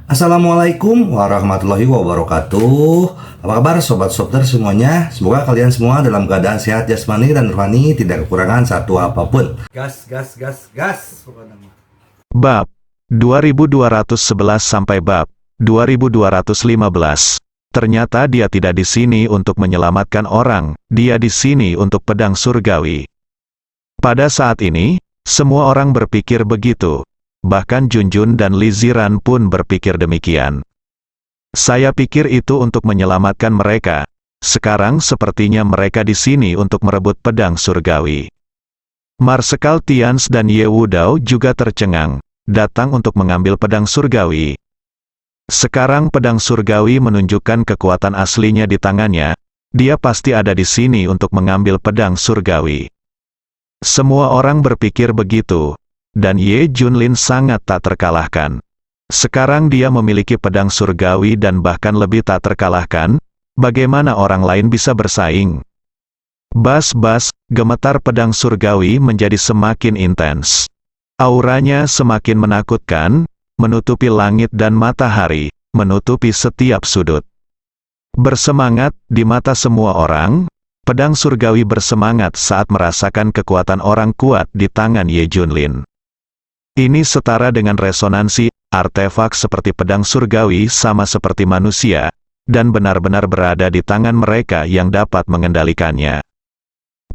Assalamualaikum warahmatullahi wabarakatuh. Apa kabar sobat Softer semuanya? Semoga kalian semua dalam keadaan sehat jasmani dan rohani, tidak kekurangan satu apapun. Gas, gas, gas, gas. Pokoknya mah. Bab 2211 sampai bab 2215. Ternyata dia tidak di sini untuk menyelamatkan orang, dia di sini untuk pedang surgawi. Pada saat ini, semua orang berpikir begitu. Bahkan Junjun dan Liziran pun berpikir demikian. Saya pikir itu untuk menyelamatkan mereka. Sekarang sepertinya mereka di sini untuk merebut pedang surgawi. Marsekal Tians dan Ye Wudao juga tercengang, datang untuk mengambil pedang surgawi. Sekarang pedang surgawi menunjukkan kekuatan aslinya di tangannya. Dia pasti ada di sini untuk mengambil pedang surgawi. Semua orang berpikir begitu. Dan Ye Junlin sangat tak terkalahkan. Sekarang dia memiliki pedang surgawi dan bahkan lebih tak terkalahkan. Bagaimana orang lain bisa bersaing? Bas-bas, gemetar pedang surgawi menjadi semakin intens. Auranya semakin menakutkan, menutupi langit dan matahari, menutupi setiap sudut. Bersemangat, di mata semua orang, pedang surgawi bersemangat saat merasakan kekuatan orang kuat di tangan Ye Junlin. Ini setara dengan resonansi, artefak seperti pedang surgawi sama seperti manusia, dan benar-benar berada di tangan mereka yang dapat mengendalikannya.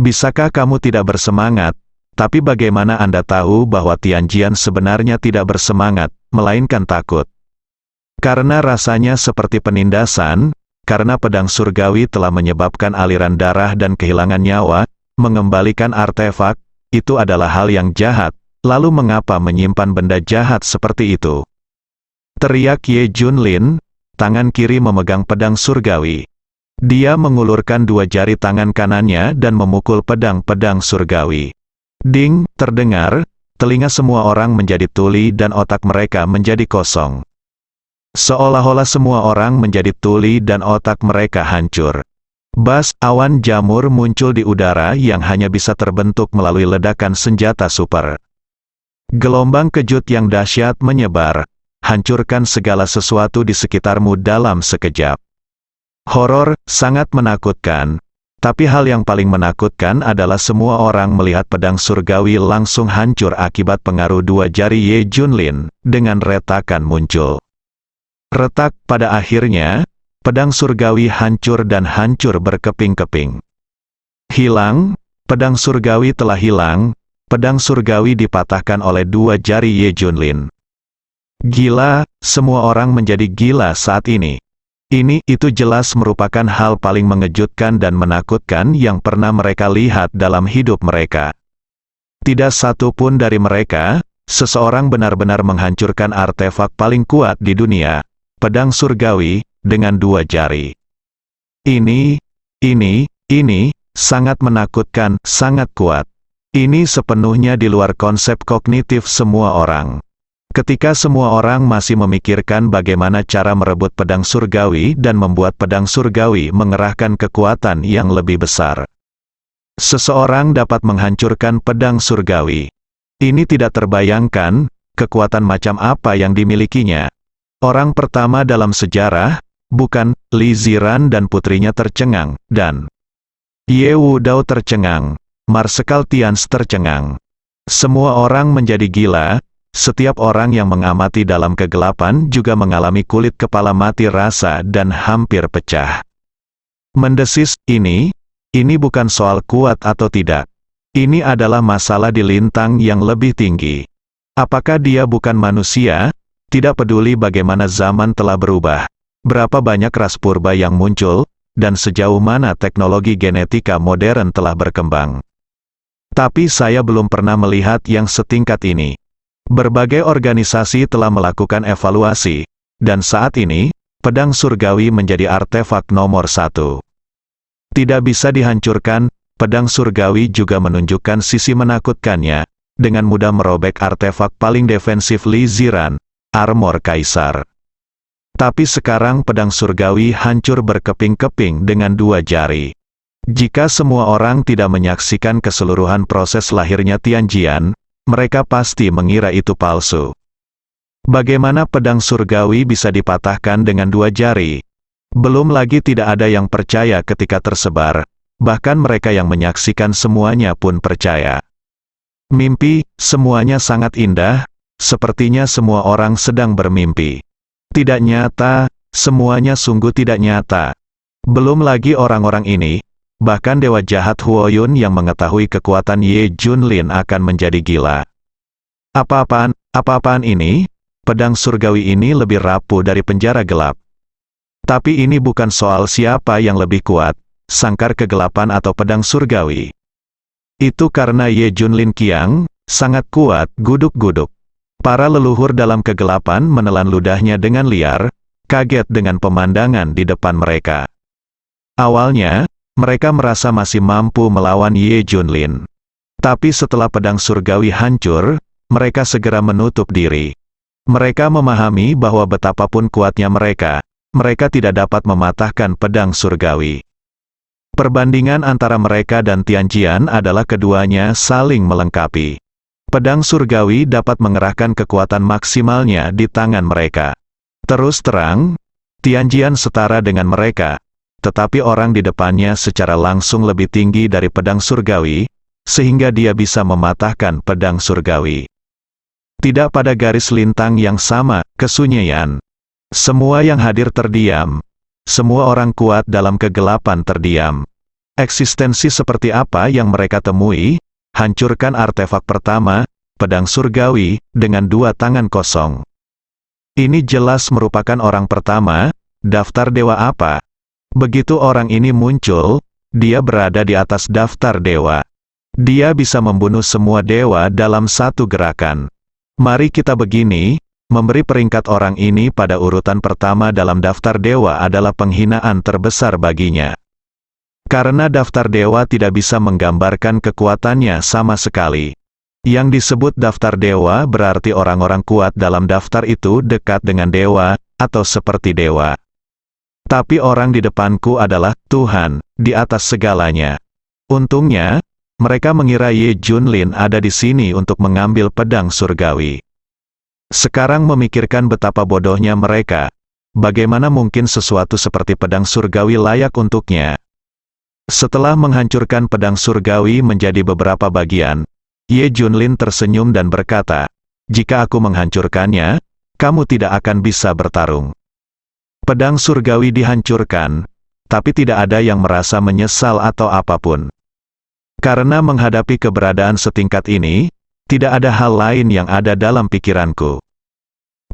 Bisakah kamu tidak bersemangat? Tapi bagaimana Anda tahu bahwa Tianjian sebenarnya tidak bersemangat, melainkan takut? Karena rasanya seperti penindasan, karena pedang surgawi telah menyebabkan aliran darah dan kehilangan nyawa, mengembalikan artefak, itu adalah hal yang jahat. Lalu mengapa menyimpan benda jahat seperti itu? Teriak Ye Junlin, tangan kiri memegang pedang surgawi. Dia mengulurkan dua jari tangan kanannya dan memukul pedang-pedang surgawi. Ding, terdengar, telinga semua orang menjadi tuli dan otak mereka menjadi kosong. Seolah-olah semua orang menjadi tuli dan otak mereka hancur. Bas, awan jamur muncul di udara yang hanya bisa terbentuk melalui ledakan senjata super. Gelombang kejut yang dahsyat menyebar, hancurkan segala sesuatu di sekitarmu dalam sekejap. Horor, sangat menakutkan. Tapi hal yang paling menakutkan adalah semua orang melihat pedang surgawi langsung hancur akibat pengaruh dua jari Ye Junlin, dengan retakan muncul. Retak, pada akhirnya, pedang surgawi hancur dan hancur berkeping-keping. Hilang, pedang surgawi telah hilang. Pedang surgawi dipatahkan oleh dua jari Ye Junlin. Gila, semua orang menjadi gila saat ini. Itu jelas merupakan hal paling mengejutkan dan menakutkan yang pernah mereka lihat dalam hidup mereka. Tidak satu pun dari mereka, seseorang benar-benar menghancurkan artefak paling kuat di dunia, pedang surgawi, dengan dua jari. Ini, sangat menakutkan, sangat kuat. Ini sepenuhnya di luar konsep kognitif semua orang. Ketika semua orang masih memikirkan bagaimana cara merebut pedang surgawi dan membuat pedang surgawi mengerahkan kekuatan yang lebih besar. Seseorang dapat menghancurkan pedang surgawi. Ini tidak terbayangkan, kekuatan macam apa yang dimilikinya. Orang pertama dalam sejarah, bukan, Liziran dan putrinya tercengang, dan Ye Wudao tercengang. Marsekal Tians tercengang. Semua orang menjadi gila, setiap orang yang mengamati dalam kegelapan juga mengalami kulit kepala mati rasa dan hampir pecah. Mendesis, ini bukan soal kuat atau tidak. Ini adalah masalah di lintang yang lebih tinggi. Apakah dia bukan manusia? Tidak peduli bagaimana zaman telah berubah, berapa banyak ras purba yang muncul, dan sejauh mana teknologi genetika modern telah berkembang. Tapi saya belum pernah melihat yang setingkat ini. Berbagai organisasi telah melakukan evaluasi, dan saat ini, pedang surgawi menjadi artefak nomor 1. Tidak bisa dihancurkan, pedang surgawi juga menunjukkan sisi menakutkannya, dengan mudah merobek artefak paling defensif Liziran, armor kaisar. Tapi sekarang pedang surgawi hancur berkeping-keping dengan dua jari. Jika semua orang tidak menyaksikan keseluruhan proses lahirnya Tianjian, mereka pasti mengira itu palsu. Bagaimana pedang surgawi bisa dipatahkan dengan 2 jari? Belum lagi tidak ada yang percaya ketika tersebar, bahkan mereka yang menyaksikan semuanya pun percaya. Mimpi, semuanya sangat indah, sepertinya semua orang sedang bermimpi. Tidak nyata, semuanya sungguh tidak nyata. Belum lagi orang-orang ini, bahkan dewa jahat Huoyun yang mengetahui kekuatan Ye Junlin akan menjadi gila. Apa-apaan ini? Pedang surgawi ini lebih rapuh dari penjara gelap. Tapi ini bukan soal siapa yang lebih kuat, sangkar kegelapan atau pedang surgawi. Itu karena Ye Junlin Qiang sangat kuat, guduk-guduk. Para leluhur dalam kegelapan menelan ludahnya dengan liar, kaget dengan pemandangan di depan mereka. Awalnya, mereka merasa masih mampu melawan Ye Junlin. Tapi setelah pedang surgawi hancur, mereka segera menutup diri. Mereka memahami bahwa betapapun kuatnya mereka tidak dapat mematahkan pedang surgawi. Perbandingan antara mereka dan Tianjian adalah keduanya saling melengkapi. Pedang surgawi dapat mengerahkan kekuatan maksimalnya di tangan mereka. Terus terang, Tianjian setara dengan mereka, tetapi orang di depannya secara langsung lebih tinggi dari pedang surgawi, sehingga dia bisa mematahkan pedang surgawi. Tidak pada garis lintang yang sama, kesunyian. Semua yang hadir terdiam. Semua orang kuat dalam kegelapan terdiam. Eksistensi seperti apa yang mereka temui? Hancurkan artefak pertama, pedang surgawi, dengan 2 tangan kosong. Ini jelas merupakan orang pertama, daftar dewa apa? Begitu orang ini muncul, dia berada di atas daftar dewa. Dia bisa membunuh semua dewa dalam satu gerakan. Mari kita begini, memberi peringkat orang ini pada urutan pertama dalam daftar dewa adalah penghinaan terbesar baginya. Karena daftar dewa tidak bisa menggambarkan kekuatannya sama sekali. Yang disebut daftar dewa berarti orang-orang kuat dalam daftar itu dekat dengan dewa, atau seperti dewa. Tapi orang di depanku adalah Tuhan, di atas segalanya. Untungnya, mereka mengira Ye Junlin ada di sini untuk mengambil pedang surgawi. Sekarang memikirkan betapa bodohnya mereka. Bagaimana mungkin sesuatu seperti pedang surgawi layak untuknya? Setelah menghancurkan pedang surgawi menjadi beberapa bagian, Ye Junlin tersenyum dan berkata, "Jika aku menghancurkannya, kamu tidak akan bisa bertarung." Pedang surgawi dihancurkan, tapi tidak ada yang merasa menyesal atau apapun. Karena menghadapi keberadaan setingkat ini, tidak ada hal lain yang ada dalam pikiranku.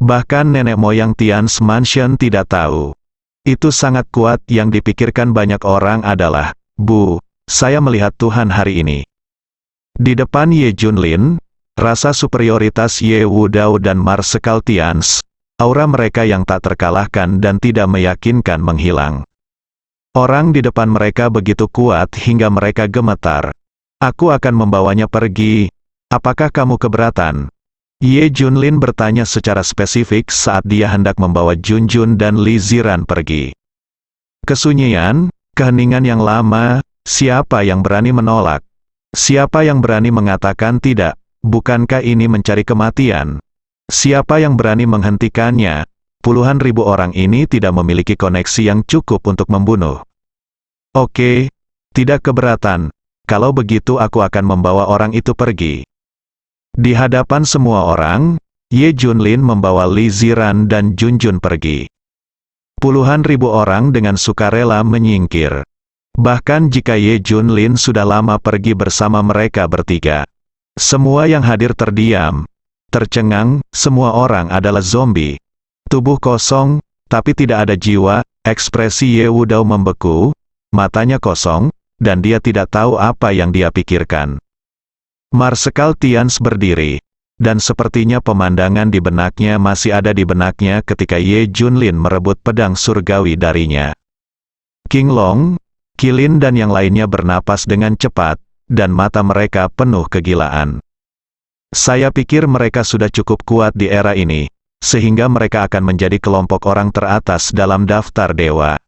Bahkan nenek moyang Tian's Mansion tidak tahu. Itu sangat kuat yang dipikirkan banyak orang adalah, Bu, saya melihat Tuhan hari ini. Di depan Ye Junlin, rasa superioritas Ye Wudao dan Marsekal Tian's, aura mereka yang tak terkalahkan dan tidak meyakinkan menghilang. Orang di depan mereka begitu kuat hingga mereka gemetar. Aku akan membawanya pergi. Apakah kamu keberatan? Ye Junlin bertanya secara spesifik saat dia hendak membawa Junjun dan Li Ziran pergi. Kesunyian, keheningan yang lama, siapa yang berani menolak? Siapa yang berani mengatakan tidak? Bukankah ini mencari kematian? Siapa yang berani menghentikannya? Puluhan ribu orang ini tidak memiliki koneksi yang cukup untuk membunuh. Oke, tidak keberatan. Kalau begitu aku akan membawa orang itu pergi. Di hadapan semua orang, Ye Junlin membawa Li Ziran dan Junjun pergi. Puluhan ribu orang dengan sukarela menyingkir. Bahkan jika Ye Junlin sudah lama pergi bersama mereka bertiga. Semua yang hadir terdiam, tercengang, semua orang adalah zombie. Tubuh kosong, tapi tidak ada jiwa, ekspresi Ye Wudao membeku, matanya kosong, dan dia tidak tahu apa yang dia pikirkan. Marsekal Tian's berdiri, dan sepertinya pemandangan di benaknya masih ada di benaknya ketika Ye Junlin merebut pedang surgawi darinya. King Long, Qilin dan yang lainnya bernapas dengan cepat, dan mata mereka penuh kegilaan. Saya pikir mereka sudah cukup kuat di era ini, sehingga mereka akan menjadi kelompok orang teratas dalam daftar dewa.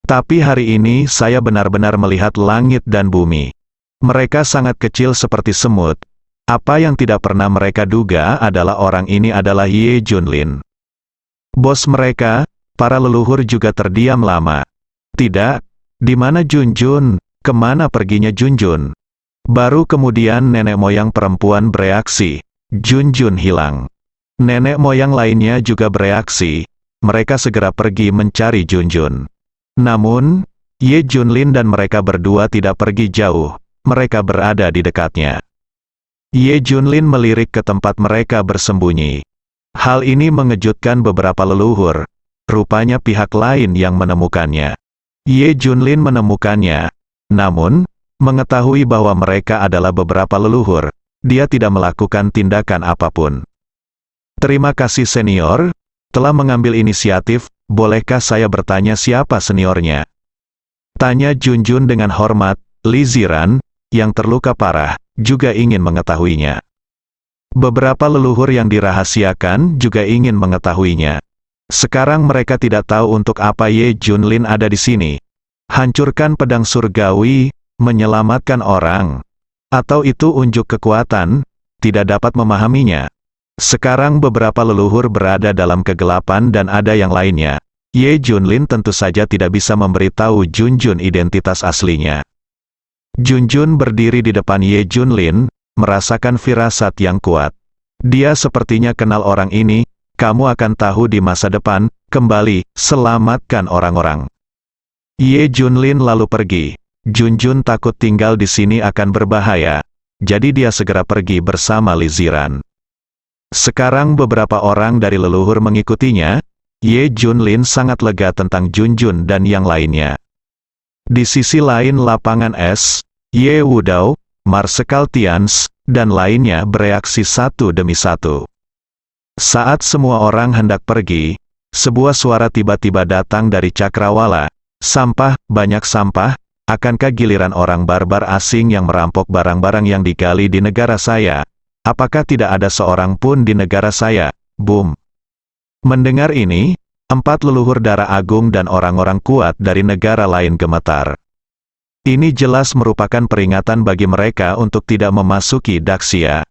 Tapi hari ini saya benar-benar melihat langit dan bumi. Mereka sangat kecil seperti semut, Apa yang tidak pernah mereka duga adalah orang ini adalah Ye Junlin. Bos mereka, para leluhur juga terdiam lama. Tidak, di mana Junjun? Kemana perginya Junjun? Baru kemudian nenek moyang perempuan bereaksi, Junjun hilang. Nenek moyang lainnya juga bereaksi, mereka segera pergi mencari Junjun. Namun, Ye Junlin dan mereka berdua tidak pergi jauh, mereka berada di dekatnya. Ye Junlin melirik ke tempat mereka bersembunyi. Hal ini mengejutkan beberapa leluhur, rupanya pihak lain yang menemukannya. Ye Junlin menemukannya, namun, mengetahui bahwa mereka adalah beberapa leluhur, dia tidak melakukan tindakan apapun. Terima kasih senior, telah mengambil inisiatif, bolehkah saya bertanya siapa seniornya? Tanya Junjun dengan hormat. Li Ziran, yang terluka parah, juga ingin mengetahuinya. Beberapa leluhur yang dirahasiakan juga ingin mengetahuinya. Sekarang mereka tidak tahu untuk apa Ye Junlin ada di sini. Hancurkan pedang surgawi, menyelamatkan orang, atau itu unjuk kekuatan, tidak dapat memahaminya. Sekarang beberapa leluhur berada dalam kegelapan dan ada yang lainnya. Ye Junlin tentu saja tidak bisa memberitahu Junjun identitas aslinya. Junjun berdiri di depan Ye Junlin, merasakan firasat yang kuat. Dia sepertinya kenal orang ini, kamu akan tahu di masa depan, kembali, selamatkan orang-orang. Ye Junlin lalu pergi. Junjun takut tinggal di sini akan berbahaya, jadi dia segera pergi bersama Li Ziran. Sekarang beberapa orang dari leluhur mengikutinya, Ye Junlin sangat lega tentang Junjun dan yang lainnya. Di sisi lain lapangan es, Ye Wudao, Marsekal Tians, dan lainnya bereaksi satu demi satu. Saat semua orang hendak pergi, sebuah suara tiba-tiba datang dari cakrawala, sampah, banyak sampah, akankah giliran orang barbar asing yang merampok barang-barang yang digali di negara saya? Apakah tidak ada seorang pun di negara saya? Boom! Mendengar ini, 4 leluhur darah agung dan orang-orang kuat dari negara lain gemetar. Ini jelas merupakan peringatan bagi mereka untuk tidak memasuki Daxia.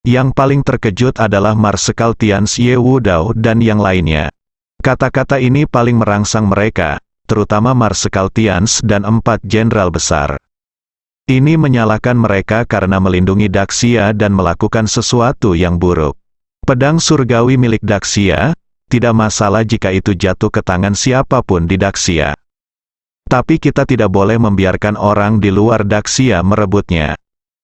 Yang paling terkejut adalah Marsekal Tians Ye Wudao dan yang lainnya. Kata-kata ini paling merangsang mereka, terutama Marsekal Tians dan 4 jenderal besar. Ini menyalahkan mereka karena melindungi Daxia dan melakukan sesuatu yang buruk. Pedang surgawi milik Daxia, tidak masalah jika itu jatuh ke tangan siapapun di Daxia. Tapi kita tidak boleh membiarkan orang di luar Daxia merebutnya.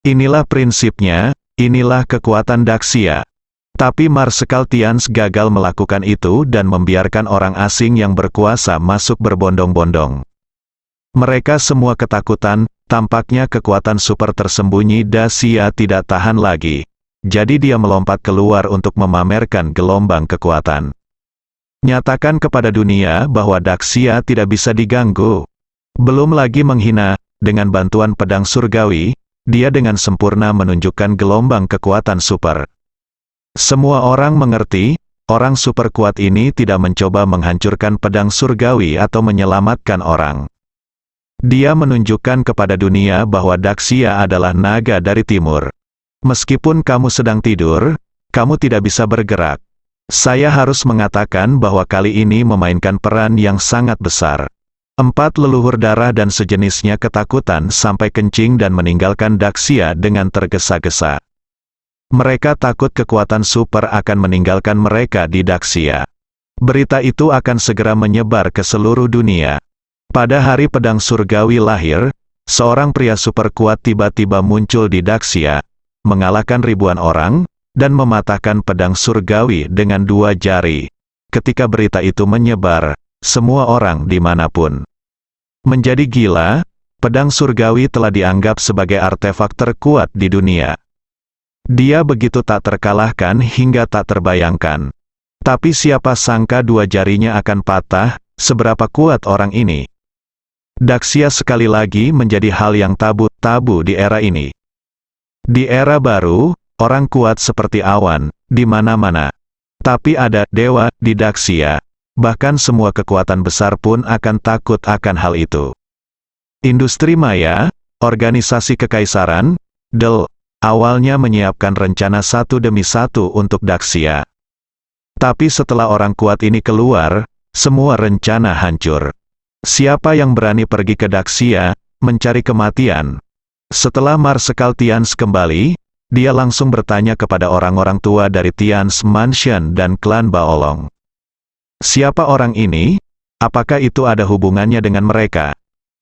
Inilah prinsipnya, inilah kekuatan Daxia. Tapi Marsekal Tians gagal melakukan itu dan membiarkan orang asing yang berkuasa masuk berbondong-bondong. Mereka semua ketakutan, tampaknya kekuatan super tersembunyi Daxia tidak tahan lagi. Jadi dia melompat keluar untuk memamerkan gelombang kekuatan. Nyatakan kepada dunia bahwa Daxia tidak bisa diganggu. Belum lagi menghina, dengan bantuan pedang surgawi, dia dengan sempurna menunjukkan gelombang kekuatan super. Semua orang mengerti, orang super kuat ini tidak mencoba menghancurkan pedang surgawi atau menyelamatkan orang. Dia menunjukkan kepada dunia bahwa Daxia adalah naga dari timur. Meskipun kamu sedang tidur, kamu tidak bisa bergerak. Saya harus mengatakan bahwa kali ini memainkan peran yang sangat besar. 4 leluhur darah dan sejenisnya ketakutan sampai kencing dan meninggalkan Daxia dengan tergesa-gesa. Mereka takut kekuatan super akan meninggalkan mereka di Daxia. Berita itu akan segera menyebar ke seluruh dunia. Pada hari pedang surgawi lahir, seorang pria super kuat tiba-tiba muncul di Daxia, mengalahkan ribuan orang, dan mematahkan pedang surgawi dengan 2 jari. Ketika berita itu menyebar, semua orang dimanapun menjadi gila. Pedang surgawi telah dianggap sebagai artefak terkuat di dunia. Dia begitu tak terkalahkan hingga tak terbayangkan. Tapi siapa sangka 2 jarinya akan patah, seberapa kuat orang ini. Daxia sekali lagi menjadi hal yang tabu di era ini. Di era baru, orang kuat seperti awan, di mana-mana. Tapi ada dewa di Daxia. Bahkan semua kekuatan besar pun akan takut akan hal itu. Industri maya, organisasi kekaisaran, awalnya menyiapkan rencana satu demi satu untuk Daxia. Tapi setelah orang kuat ini keluar, semua rencana hancur. Siapa yang berani pergi ke Daxia, mencari kematian? Setelah Marsekal Tians kembali, dia langsung bertanya kepada orang-orang tua dari Tians Mansion dan klan Baolong. Siapa orang ini? Apakah itu ada hubungannya dengan mereka?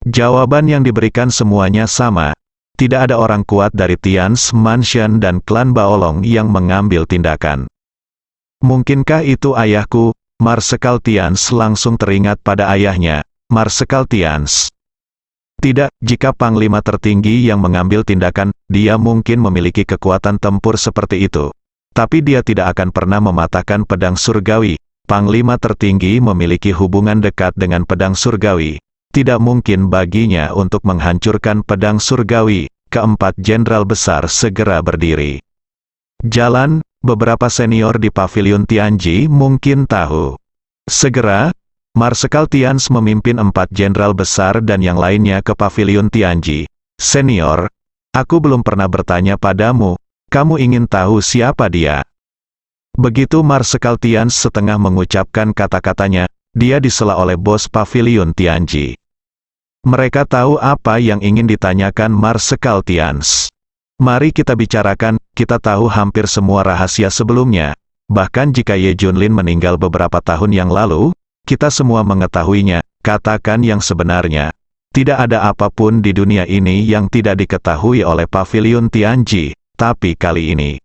Jawaban yang diberikan semuanya sama. Tidak ada orang kuat dari Tians Mansion dan klan Baolong yang mengambil tindakan. Mungkinkah itu ayahku? Marsekal Tians langsung teringat pada ayahnya, Marsekal Tians. Tidak, jika panglima tertinggi yang mengambil tindakan, dia mungkin memiliki kekuatan tempur seperti itu. Tapi dia tidak akan pernah mematahkan pedang surgawi. Panglima tertinggi memiliki hubungan dekat dengan pedang surgawi. Tidak mungkin baginya untuk menghancurkan pedang surgawi. Keempat jenderal besar segera berdiri. Jalan, beberapa senior di pavilion Tianji mungkin tahu. Segera, Marsekal Tians memimpin 4 jenderal besar dan yang lainnya ke pavilion Tianji. Senior, aku belum pernah bertanya padamu, kamu ingin tahu siapa dia? Begitu Marsekal Tians setengah mengucapkan kata-katanya, dia disela oleh bos pavilion Tianji. Mereka tahu apa yang ingin ditanyakan Marsekal Tians. Mari kita bicarakan, kita tahu hampir semua rahasia sebelumnya. Bahkan jika Ye Junlin meninggal beberapa tahun yang lalu, kita semua mengetahuinya. Katakan yang sebenarnya. Tidak ada apapun di dunia ini yang tidak diketahui oleh pavilion Tianji, tapi kali ini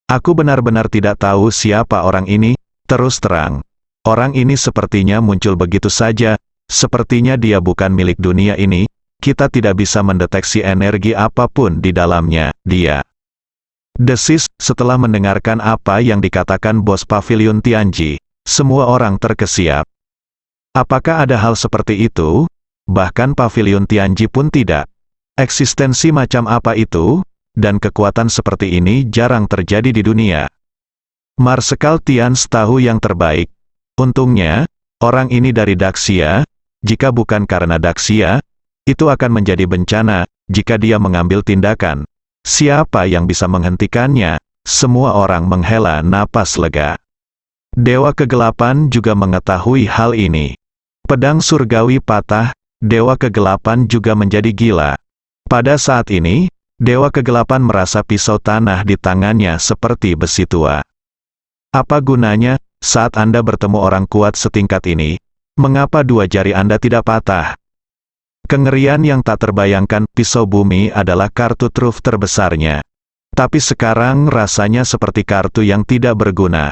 aku benar-benar tidak tahu siapa orang ini. Terus terang, orang ini sepertinya muncul begitu saja, sepertinya dia bukan milik dunia ini. Kita tidak bisa mendeteksi energi apapun di dalamnya. Dia desis. Setelah mendengarkan apa yang dikatakan bos pavilion Tianji, semua orang terkesiap. Apakah ada hal seperti itu? Bahkan pavilion Tianji pun tidak. Eksistensi macam apa itu? Dan kekuatan seperti ini jarang terjadi di dunia. Marsekal Tians tahu yang terbaik. Untungnya, orang ini dari Daxia. Jika bukan karena Daxia, itu akan menjadi bencana. Jika dia mengambil tindakan, siapa yang bisa menghentikannya? Semua orang menghela napas lega. Dewa Kegelapan juga mengetahui hal ini. Pedang surgawi patah, Dewa Kegelapan juga menjadi gila. Pada saat ini, Dewa Kegelapan merasa pisau tanah di tangannya seperti besi tua. Apa gunanya, saat Anda bertemu orang kuat setingkat ini? Mengapa dua jari Anda tidak patah? Kengerian yang tak terbayangkan, pisau bumi adalah kartu truf terbesarnya. Tapi sekarang rasanya seperti kartu yang tidak berguna.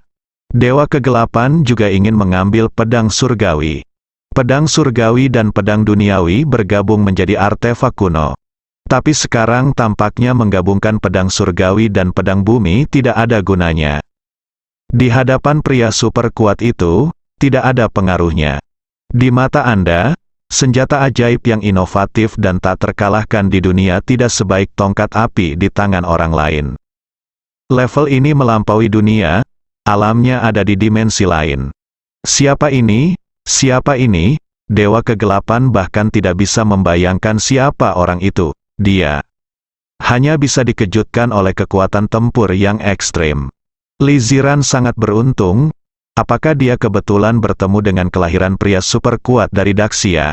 Dewa Kegelapan juga ingin mengambil pedang surgawi. Pedang surgawi dan pedang duniawi bergabung menjadi artefak kuno. Tapi sekarang tampaknya menggabungkan pedang surgawi dan pedang bumi tidak ada gunanya. Di hadapan pria super kuat itu, tidak ada pengaruhnya. Di mata Anda, senjata ajaib yang inovatif dan tak terkalahkan di dunia tidak sebaik tongkat api di tangan orang lain. Level ini melampaui dunia. Alamnya ada di dimensi lain. Siapa ini? Siapa ini? Dewa Kegelapan bahkan tidak bisa membayangkan siapa orang itu. Dia hanya bisa dikejutkan oleh kekuatan tempur yang ekstrim. Li Ziran sangat beruntung. Apakah dia kebetulan bertemu dengan kelahiran pria super kuat dari Daxia?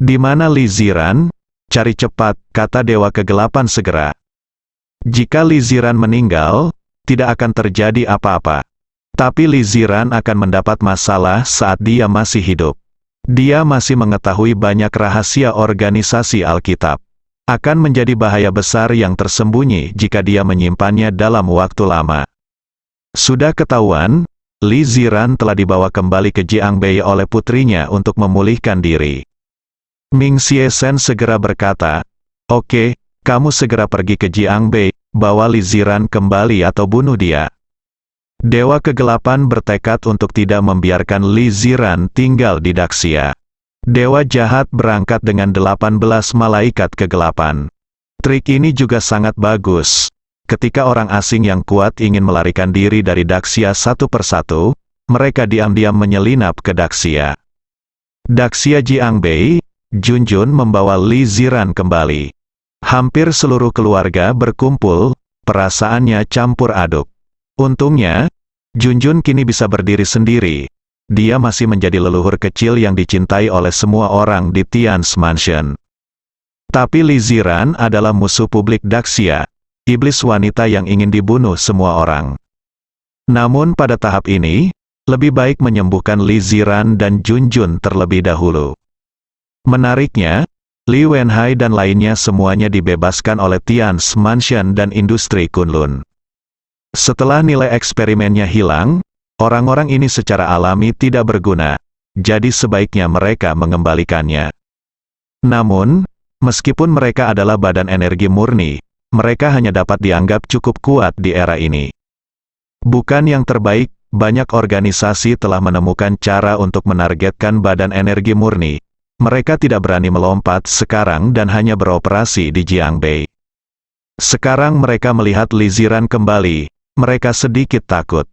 Di mana Li Ziran? Cari cepat, kata Dewa Kegelapan segera. Jika Li Ziran meninggal, tidak akan terjadi apa-apa. Tapi Li Ziran akan mendapat masalah saat dia masih hidup. Dia masih mengetahui banyak rahasia organisasi Alkitab. Akan menjadi bahaya besar yang tersembunyi jika dia menyimpannya dalam waktu lama. Sudah ketahuan, Li Ziran telah dibawa kembali ke Jiangbei oleh putrinya untuk memulihkan diri. Ming Xiesen segera berkata, "Oke, kamu segera pergi ke Jiangbei. Bawa Li Ziran kembali atau bunuh dia." Dewa Kegelapan bertekad untuk tidak membiarkan Li Ziran tinggal di Daxia. Dewa Jahat berangkat dengan 18 malaikat kegelapan. Trik ini juga sangat bagus. Ketika orang asing yang kuat ingin melarikan diri dari Daxia satu persatu, mereka diam-diam menyelinap ke Daxia. Daxia Jiangbei, Junjun membawa Li Ziran kembali. Hampir seluruh keluarga berkumpul, perasaannya campur aduk. Untungnya, Junjun kini bisa berdiri sendiri. Dia masih menjadi leluhur kecil yang dicintai oleh semua orang di Tian's Mansion. Tapi Li Ziran adalah musuh publik Daxia, iblis wanita yang ingin dibunuh semua orang. Namun pada tahap ini, lebih baik menyembuhkan Li Ziran dan Junjun terlebih dahulu. Menariknya, Li Wenhai dan lainnya semuanya dibebaskan oleh Tian's Mansion dan industri Kunlun. Setelah nilai eksperimennya hilang, orang-orang ini secara alami tidak berguna, jadi sebaiknya mereka mengembalikannya. Namun, meskipun mereka adalah badan energi murni, mereka hanya dapat dianggap cukup kuat di era ini. Bukan yang terbaik, banyak organisasi telah menemukan cara untuk menargetkan badan energi murni. Mereka tidak berani melompat sekarang dan hanya beroperasi di Jiangbei. Sekarang mereka melihat Li Ziran kembali, mereka sedikit takut.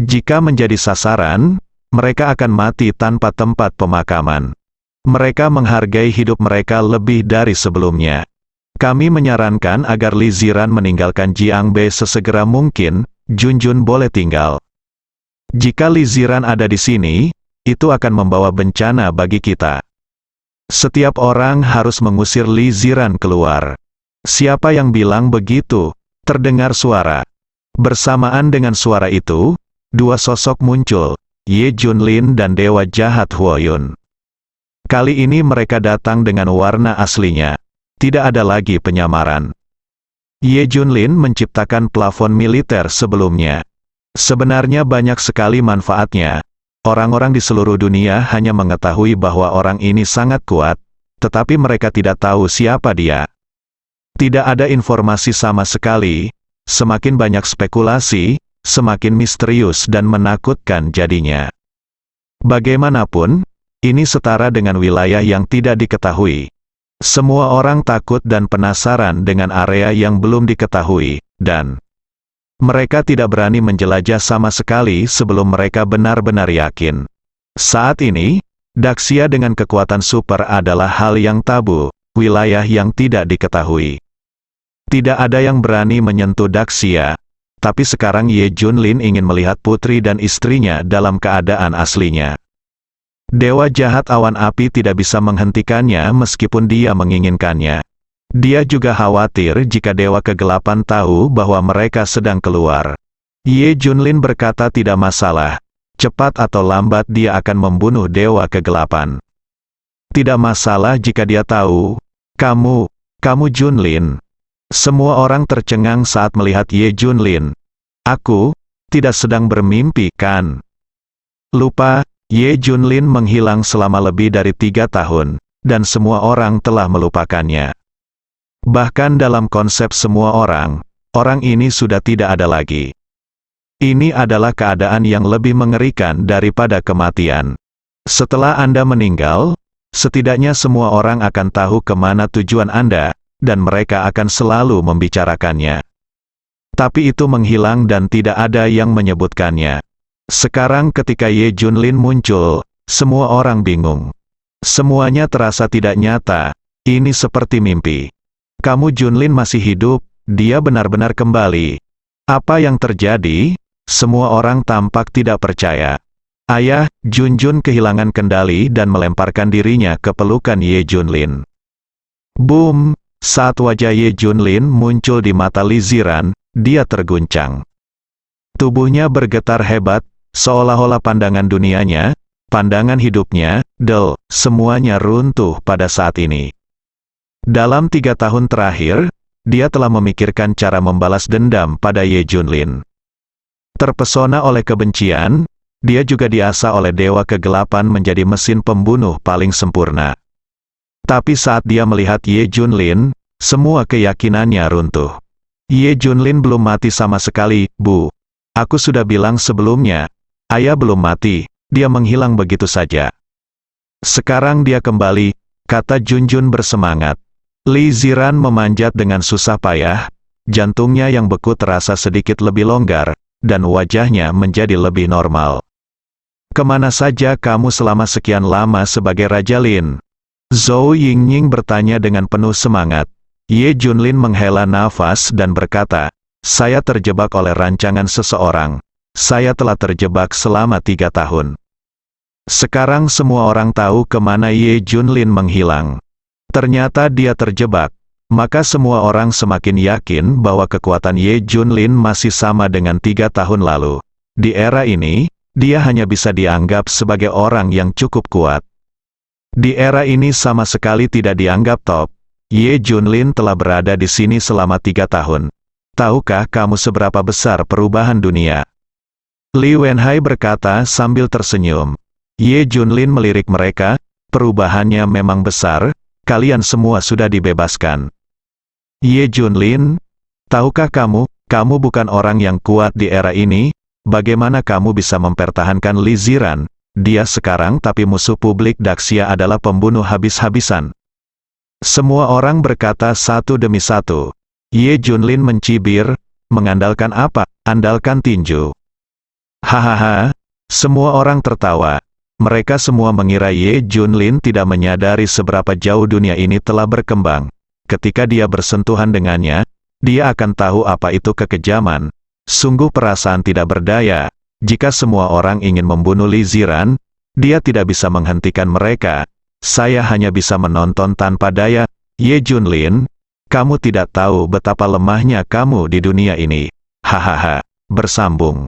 Jika menjadi sasaran, mereka akan mati tanpa tempat pemakaman. Mereka menghargai hidup mereka lebih dari sebelumnya. Kami menyarankan agar Li Ziran meninggalkan Jiangbei sesegera mungkin, Junjun boleh tinggal. Jika Li Ziran ada di sini, itu akan membawa bencana bagi kita. Setiap orang harus mengusir Li Ziran keluar. Siapa yang bilang begitu? Terdengar suara. Bersamaan dengan suara itu, dua sosok muncul, Ye Junlin dan Dewa Jahat Huoyun. Kali ini mereka datang dengan warna aslinya. Tidak ada lagi penyamaran. Ye Junlin menciptakan plafon militer sebelumnya. Sebenarnya banyak sekali manfaatnya. Orang-orang di seluruh dunia hanya mengetahui bahwa orang ini sangat kuat, tetapi mereka tidak tahu siapa dia. Tidak ada informasi sama sekali, semakin banyak spekulasi, semakin misterius dan menakutkan jadinya. Bagaimanapun, ini setara dengan wilayah yang tidak diketahui. Semua orang takut dan penasaran dengan area yang belum diketahui, dan mereka tidak berani menjelajah sama sekali sebelum mereka benar-benar yakin. Saat ini, Daxia dengan kekuatan super adalah hal yang tabu, wilayah yang tidak diketahui. Tidak ada yang berani menyentuh Daxia, tapi sekarang Ye Junlin ingin melihat putri dan istrinya dalam keadaan aslinya. Dewa jahat awan api tidak bisa menghentikannya meskipun dia menginginkannya. Dia juga khawatir jika Dewa Kegelapan tahu bahwa mereka sedang keluar. Ye Junlin berkata tidak masalah, cepat atau lambat dia akan membunuh Dewa Kegelapan. Tidak masalah jika dia tahu, kamu Junlin. Semua orang tercengang saat melihat Ye Junlin. Aku tidak sedang bermimpi, kan? Lupa, Ye Junlin menghilang selama lebih dari 3 tahun, dan semua orang telah melupakannya. Bahkan dalam konsep semua orang ini sudah tidak ada lagi. Ini adalah keadaan yang lebih mengerikan daripada kematian. Setelah Anda meninggal, setidaknya semua orang akan tahu kemana tujuan Anda, dan mereka akan selalu membicarakannya. Tapi itu menghilang dan tidak ada yang menyebutkannya. Sekarang ketika Ye Junlin muncul, semua orang bingung. Semuanya terasa tidak nyata, ini seperti mimpi. Kamu Junlin masih hidup, dia benar-benar kembali. Apa yang terjadi? Semua orang tampak tidak percaya. Ayah, Junjun kehilangan kendali dan melemparkan dirinya ke pelukan Ye Junlin. Boom! Saat wajah Ye Junlin muncul di mata Li Ziran, dia terguncang. Tubuhnya bergetar hebat, seolah-olah pandangan dunianya, pandangan hidupnya, semuanya runtuh pada saat ini. Dalam 3 tahun terakhir, dia telah memikirkan cara membalas dendam pada Ye Junlin. Terpesona oleh kebencian, dia juga diasah oleh Dewa Kegelapan menjadi mesin pembunuh paling sempurna. Tapi saat dia melihat Ye Junlin, semua keyakinannya runtuh. Ye Junlin belum mati sama sekali, Bu. Aku sudah bilang sebelumnya, ayah belum mati, dia menghilang begitu saja. Sekarang dia kembali, kata Junjun bersemangat. Li Ziran memanjat dengan susah payah, jantungnya yang beku terasa sedikit lebih longgar, dan wajahnya menjadi lebih normal. Kemana saja kamu selama sekian lama sebagai Raja Lin? Zhou Yingying bertanya dengan penuh semangat. Ye Junlin menghela nafas dan berkata, saya terjebak oleh rancangan seseorang. Saya telah terjebak selama 3 tahun. Sekarang semua orang tahu kemana Ye Junlin menghilang. Ternyata dia terjebak. Maka semua orang semakin yakin bahwa kekuatan Ye Junlin masih sama dengan 3 tahun lalu. Di era ini, dia hanya bisa dianggap sebagai orang yang cukup kuat. Di era ini sama sekali tidak dianggap top. Ye Junlin telah berada di sini selama 3 tahun. Tahukah kamu seberapa besar perubahan dunia? Li Wenhai berkata sambil tersenyum. Ye Junlin melirik mereka, perubahannya memang besar, kalian semua sudah dibebaskan. Ye Junlin, tahukah kamu bukan orang yang kuat di era ini, bagaimana kamu bisa mempertahankan Li Ziran? Dia sekarang tapi musuh publik Daxia adalah pembunuh habis-habisan. Semua orang berkata satu demi satu. Ye Junlin mencibir, mengandalkan apa? Andalkan tinju. Hahaha, semua orang tertawa. Mereka semua mengira Ye Junlin tidak menyadari seberapa jauh dunia ini telah berkembang. Ketika dia bersentuhan dengannya, dia akan tahu apa itu kekejaman. Sungguh perasaan tidak berdaya. Jika semua orang ingin membunuh Li Ziran, dia tidak bisa menghentikan mereka. Saya hanya bisa menonton tanpa daya. Ye Junlin, kamu tidak tahu betapa lemahnya kamu di dunia ini. Hahaha, bersambung.